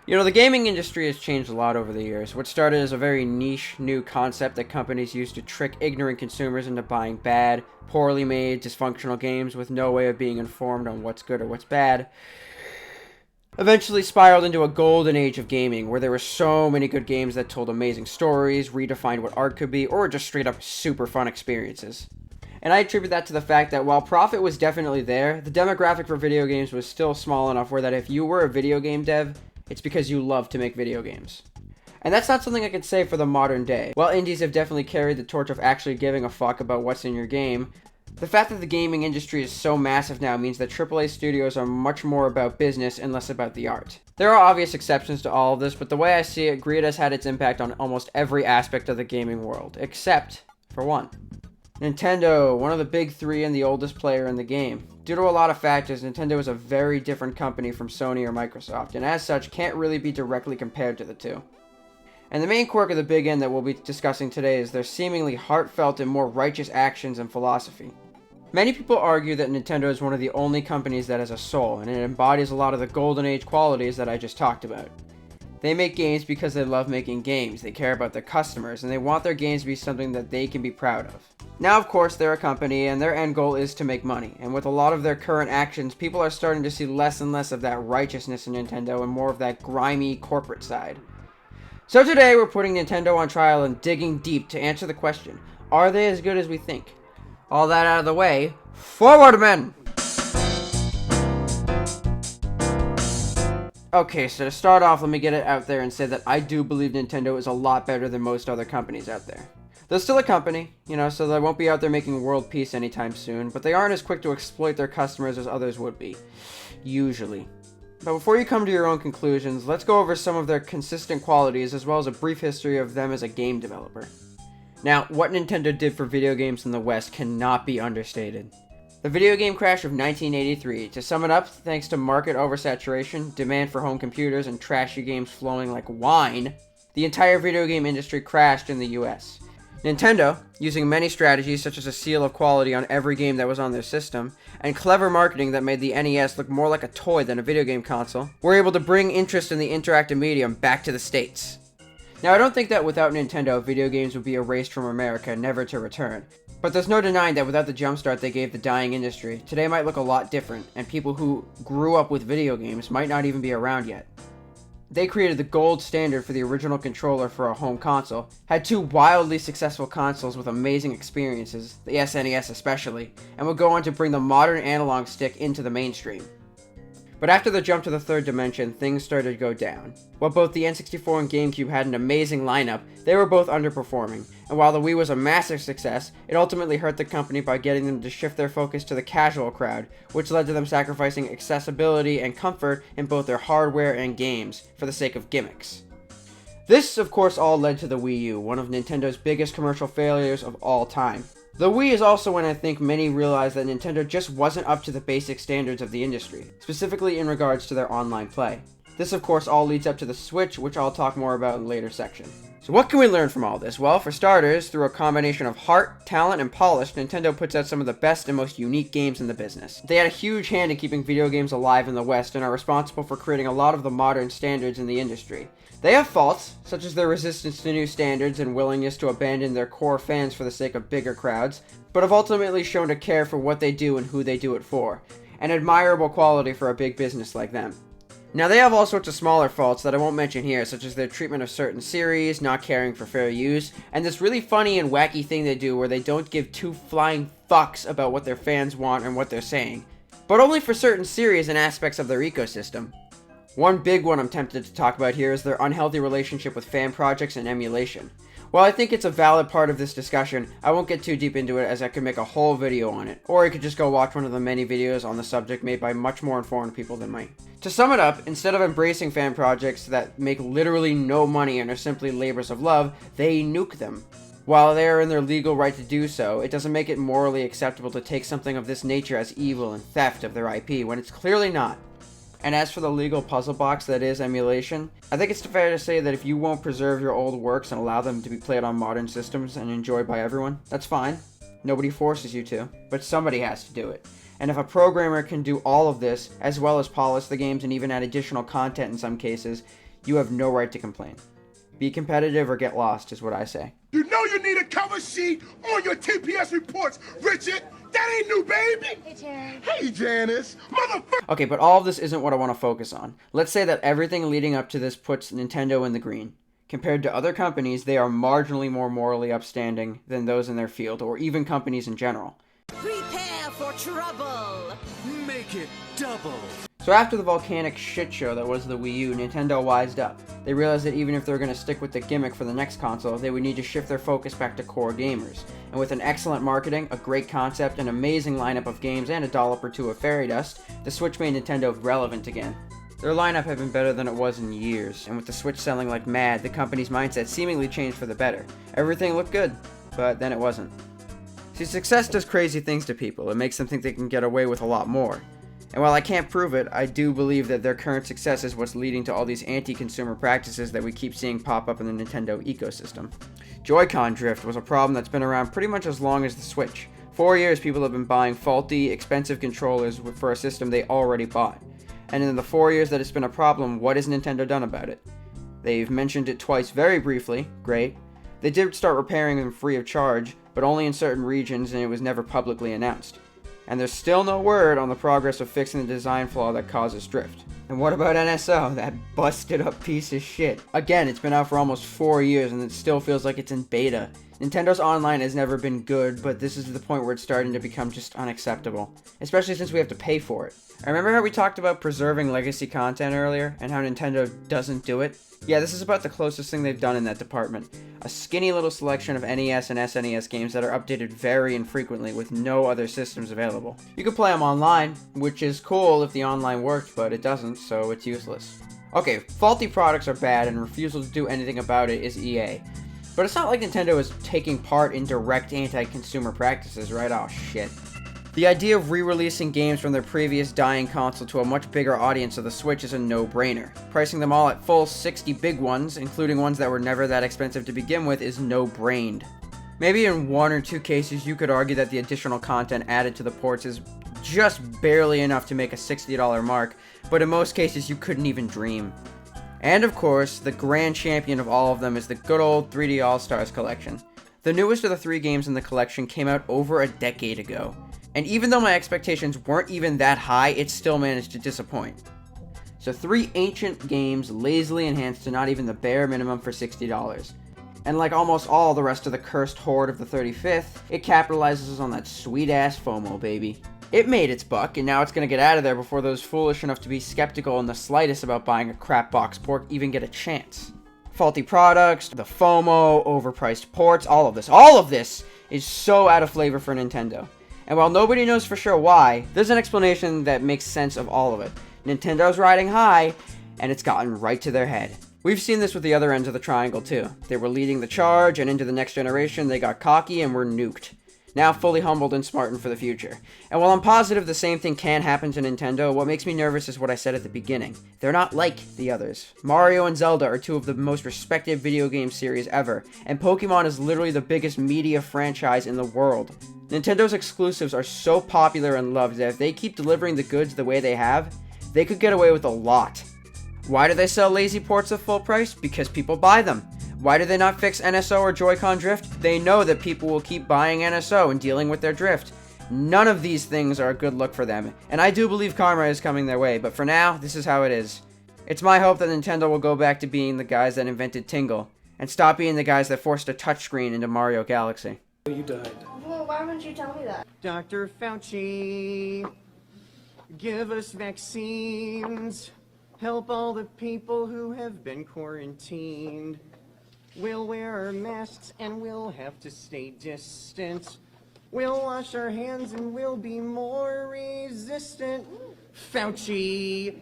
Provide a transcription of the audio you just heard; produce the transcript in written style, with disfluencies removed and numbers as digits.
You know, the gaming industry has changed a lot over the years. What started as a very niche, new concept that companies used to trick ignorant consumers into buying bad, poorly made, dysfunctional games with no way of being informed on what's good or what's bad, eventually spiraled into a golden age of gaming, where there were so many good games that told amazing stories, redefined what art could be, or just straight up super fun experiences. And I attribute that to the fact that while profit was definitely there, the demographic for video games was still small enough where that if you were a video game dev, it's because you love to make video games. And that's not something I can say for the modern day. While indies have definitely carried the torch of actually giving a fuck about what's in your game, the fact that the gaming industry is so massive now means that AAA studios are much more about business and less about the art. There are obvious exceptions to all of this, but the way I see it, greed has had its impact on almost every aspect of the gaming world, except for one. Nintendo, one of the big three and the oldest player in the game. Due to a lot of factors, Nintendo is a very different company from Sony or Microsoft, and as such, can't really be directly compared to the two. And the main quirk of the Big N that we'll be discussing today is their seemingly heartfelt and more righteous actions and philosophy. Many people argue that Nintendo is one of the only companies that has a soul, and it embodies a lot of the golden age qualities that I just talked about. They make games because they love making games, they care about their customers, and they want their games to be something that they can be proud of. Now, of course, they're a company, and their end goal is to make money, and with a lot of their current actions, people are starting to see less and less of that righteousness in Nintendo and more of that grimy corporate side. So today, we're putting Nintendo on trial and digging deep to answer the question, are they as good as we think? All that out of the way, forward men! Okay, so to start off, let me get it out there and say that I do believe Nintendo is a lot better than most other companies out there. They're still a company, so they won't be out there making world peace anytime soon, but they aren't as quick to exploit their customers as others would be. Usually. But before you come to your own conclusions, let's go over some of their consistent qualities as well as a brief history of them as a game developer. Now, what Nintendo did for video games in the West cannot be understated. The video game crash of 1983. To sum it up, thanks to market oversaturation, demand for home computers, and trashy games flowing like wine, the entire video game industry crashed in the US. Nintendo, using many strategies such as a seal of quality on every game that was on their system, and clever marketing that made the NES look more like a toy than a video game console, were able to bring interest in the interactive medium back to the States. Now, I don't think that without Nintendo, video games would be erased from America, never to return. But there's no denying that without the jumpstart they gave the dying industry, today might look a lot different, and people who grew up with video games might not even be around yet. They created the gold standard for the original controller for a home console, had two wildly successful consoles with amazing experiences, the SNES especially, and would go on to bring the modern analog stick into the mainstream. But after the jump to the third dimension, things started to go down. While both the N64 and GameCube had an amazing lineup, they were both underperforming, and while the Wii was a massive success, it ultimately hurt the company by getting them to shift their focus to the casual crowd, which led to them sacrificing accessibility and comfort in both their hardware and games, for the sake of gimmicks. This, of course, all led to the Wii U, one of Nintendo's biggest commercial failures of all time. The Wii is also when I think many realized that Nintendo just wasn't up to the basic standards of the industry, specifically in regards to their online play. This of course all leads up to the Switch, which I'll talk more about in a later section. So what can we learn from all this? Well, for starters, through a combination of heart, talent, and polish, Nintendo puts out some of the best and most unique games in the business. They had a huge hand in keeping video games alive in the West and are responsible for creating a lot of the modern standards in the industry. They have faults, such as their resistance to new standards and willingness to abandon their core fans for the sake of bigger crowds, but have ultimately shown to care for what they do and who they do it for, an admirable quality for a big business like them. Now, they have all sorts of smaller faults that I won't mention here, such as their treatment of certain series, not caring for fair use, and this really funny and wacky thing they do where they don't give two flying fucks about what their fans want and what they're saying, but only for certain series and aspects of their ecosystem. One big one I'm tempted to talk about here is their unhealthy relationship with fan projects and emulation. While I think it's a valid part of this discussion, I won't get too deep into it as I could make a whole video on it, or you could just go watch one of the many videos on the subject made by much more informed people than mine. To sum it up, instead of embracing fan projects that make literally no money and are simply labors of love, they nuke them. While they are in their legal right to do so, it doesn't make it morally acceptable to take something of this nature as evil and theft of their IP when it's clearly not. And as for the legal puzzle box that is emulation, I think it's fair to say that if you won't preserve your old works and allow them to be played on modern systems and enjoyed by everyone, that's fine. Nobody forces you to, but somebody has to do it. And if a programmer can do all of this, as well as polish the games and even add additional content in some cases, you have no right to complain. Be competitive or get lost, is what I say. You know you need a cover sheet on your TPS reports, Richard! That ain't new, baby! Hey, Terry. Hey, Janice! Motherfucker! Okay, but all of this isn't what I want to focus on. Let's say that everything leading up to this puts Nintendo in the green. Compared to other companies, they are marginally more morally upstanding than those in their field, or even companies in general. Prepare for trouble! Make it double! So after the volcanic shit show that was the Wii U, Nintendo wised up. They realized that even if they're going to stick with the gimmick for the next console, they would need to shift their focus back to core gamers. And with an excellent marketing, a great concept, an amazing lineup of games, and a dollop or two of fairy dust, the Switch made Nintendo relevant again. Their lineup had been better than it was in years, and with the Switch selling like mad, the company's mindset seemingly changed for the better. Everything looked good, but then it wasn't. See, success does crazy things to people. It makes them think they can get away with a lot more. And while I can't prove it, I do believe that their current success is what's leading to all these anti-consumer practices that we keep seeing pop up in the Nintendo ecosystem. Joy-Con drift was a problem that's been around pretty much as long as the Switch. 4 years people have been buying faulty, expensive controllers for a system they already bought. And in the 4 years that it's been a problem, what has Nintendo done about it? They've mentioned it twice very briefly, great. They did start repairing them free of charge, but only in certain regions, and it was never publicly announced. And there's still no word on the progress of fixing the design flaw that causes drift. And what about NSO, that busted up piece of shit? Again, it's been out for almost 4 years and it still feels like it's in beta. Nintendo's online has never been good, but this is the point where it's starting to become just unacceptable. Especially since we have to pay for it. I remember how we talked about preserving legacy content earlier, and how Nintendo doesn't do it? Yeah, this is about the closest thing they've done in that department. A skinny little selection of NES and SNES games that are updated very infrequently with no other systems available. You can play them online, which is cool if the online worked, but it doesn't, so it's useless. Okay, faulty products are bad and refusal to do anything about it is EA. But it's not like Nintendo is taking part in direct anti-consumer practices, right? Oh shit. The idea of re-releasing games from their previous dying console to a much bigger audience of the Switch is a no-brainer. Pricing them all at full 60 big ones, including ones that were never that expensive to begin with, is no-brained. Maybe in 1 or 2 cases you could argue that the additional content added to the ports is just barely enough to make a $60 mark, but in most cases you couldn't even dream. And of course, the grand champion of all of them is the good old 3D All-Stars collection. The newest of the 3 games in the collection came out over a decade ago. And even though my expectations weren't even that high, it still managed to disappoint. So 3 ancient games lazily enhanced to not even the bare minimum for $60. And like almost all the rest of the cursed horde of the 35th, it capitalizes on that sweet ass FOMO, baby. It made its buck, and now it's gonna get out of there before those foolish enough to be skeptical in the slightest about buying a crap box port even get a chance. Faulty products, the FOMO, overpriced ports, all of this is so out of flavor for Nintendo. And while nobody knows for sure why, there's an explanation that makes sense of all of it. Nintendo's riding high, and it's gotten right to their head. We've seen this with the other ends of the triangle too. They were leading the charge, and into the next generation they got cocky and were nuked. Now fully humbled and smartened for the future. And while I'm positive the same thing can happen to Nintendo, what makes me nervous is what I said at the beginning. They're not like the others. Mario and Zelda are 2 of the most respected video game series ever, and Pokemon is literally the biggest media franchise in the world. Nintendo's exclusives are so popular and loved that if they keep delivering the goods the way they have, they could get away with a lot. Why do they sell lazy ports at full price? Because people buy them. Why do they not fix NSO or Joy-Con drift? They know that people will keep buying NSO and dealing with their drift. None of these things are a good look for them, and I do believe karma is coming their way, but for now, this is how it is. It's my hope that Nintendo will go back to being the guys that invented Tingle, and stop being the guys that forced a touchscreen into Mario Galaxy. You died. Well, why wouldn't you tell me that? Dr. Fauci, give us vaccines. Help all the people who have been quarantined. We'll wear our masks and we'll have to stay distant. We'll wash our hands and we'll be more resistant. Fauci.